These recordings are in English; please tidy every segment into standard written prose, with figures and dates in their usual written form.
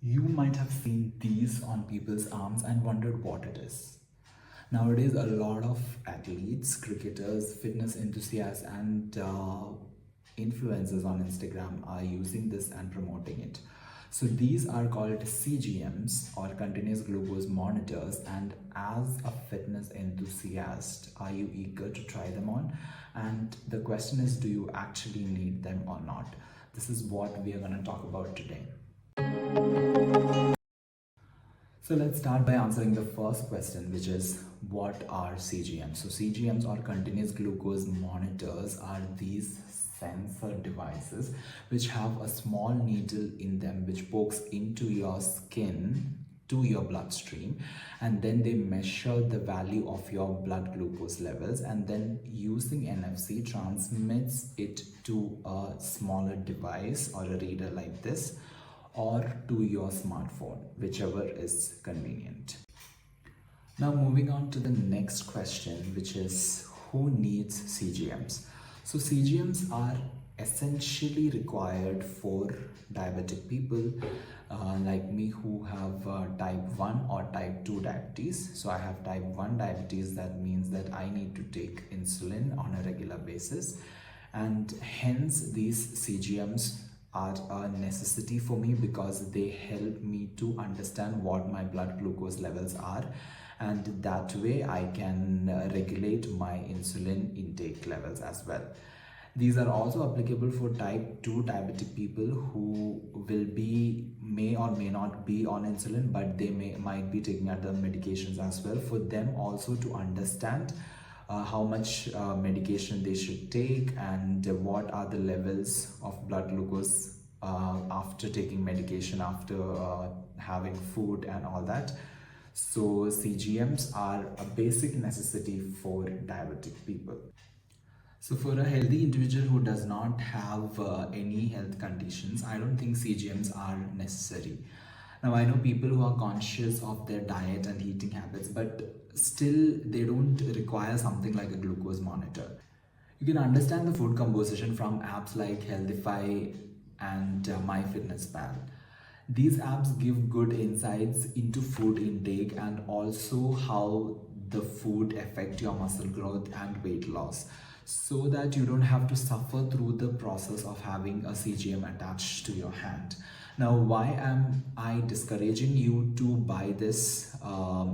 You might have seen these on people's arms and wondered what it is. Nowadays, a lot of athletes, cricketers, fitness enthusiasts, and influencers on Instagram are using this and promoting it. So these are called CGMs, or continuous glucose monitors, and as a fitness enthusiast, are you eager to try them on? And the question is, do you actually need them or not? This is what we are going to talk about today. So let's start by answering the first question, which is what are CGMs? So CGMs, or continuous glucose monitors, are these sensor devices which have a small needle in them which pokes into your skin to your bloodstream, and then they measure the value of your blood glucose levels, and then using NFC transmits it to a smaller device or a reader like this, or to your smartphone, whichever is convenient. Now moving on to the next question, which is who needs CGMs? So CGMs are essentially required for diabetic people like me who have type 1 or type 2 diabetes. So I have type 1 diabetes. That means that I need to take insulin on a regular basis, and hence these CGMs are a necessity for me because they help me to understand what my blood glucose levels are, and that way I can regulate my insulin intake levels as well. These are also applicable for type 2 diabetic people who may or may not be on insulin, but they might be taking other medications as well, for them also to understand how much medication they should take and what are the levels of blood glucose after taking medication, after having food and all that. So CGMs are a basic necessity for diabetic people. So for a healthy individual who does not have any health conditions, I don't think CGMs are necessary. Now I know people who are conscious of their diet and eating habits, but still they don't require something like a glucose monitor. You can understand the food composition from apps like Healthify and MyFitnessPal. These apps give good insights into food intake and also how the food affect your muscle growth and weight loss, so that you don't have to suffer through the process of having a CGM attached to your hand. Now, why am I discouraging you to buy this,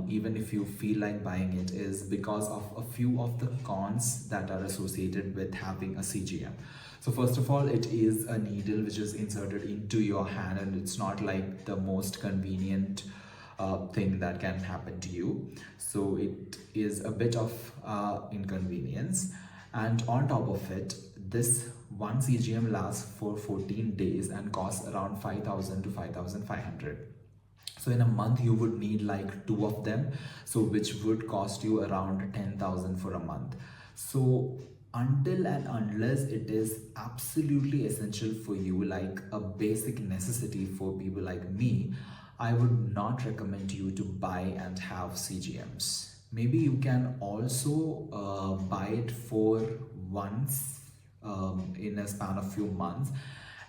even if you feel like buying it, is because of a few of the cons that are associated with having a CGM. So first of all, it is a needle which is inserted into your hand, and it's not like the most convenient thing that can happen to you. So it is a bit of inconvenience. And on top of it, this one CGM lasts for 14 days and costs around 5,000 to 5,500. So in a month you would need like 2 of them, so which would cost you around 10,000 for a month. So until and unless it is absolutely essential for you, like a basic necessity for people like me, I would not recommend you to buy and have CGMs. Maybe you can also buy it for once in a span of few months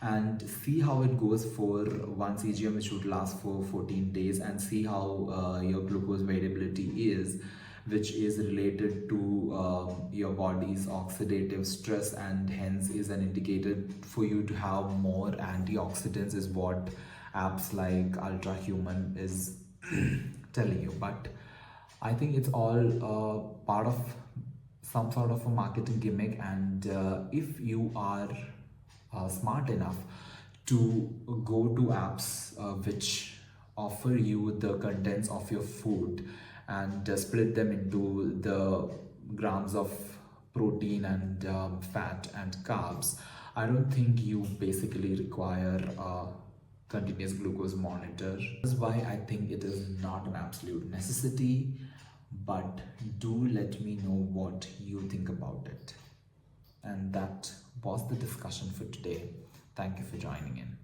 and see how it goes for one CGM, which would last for 14 days, and see how your glucose variability is, which is related to your body's oxidative stress, and hence is an indicator for you to have more antioxidants, is what apps like Ultra Human is telling you. But I think it's all part of some sort of a marketing gimmick, and if you are smart enough to go to apps which offer you the contents of your food and split them into the grams of protein and fat and carbs, I don't think you basically require a continuous glucose monitor. That's why I think it is not an absolute necessity, but do let me know what you think about it. And that was the discussion for today. Thank you for joining in.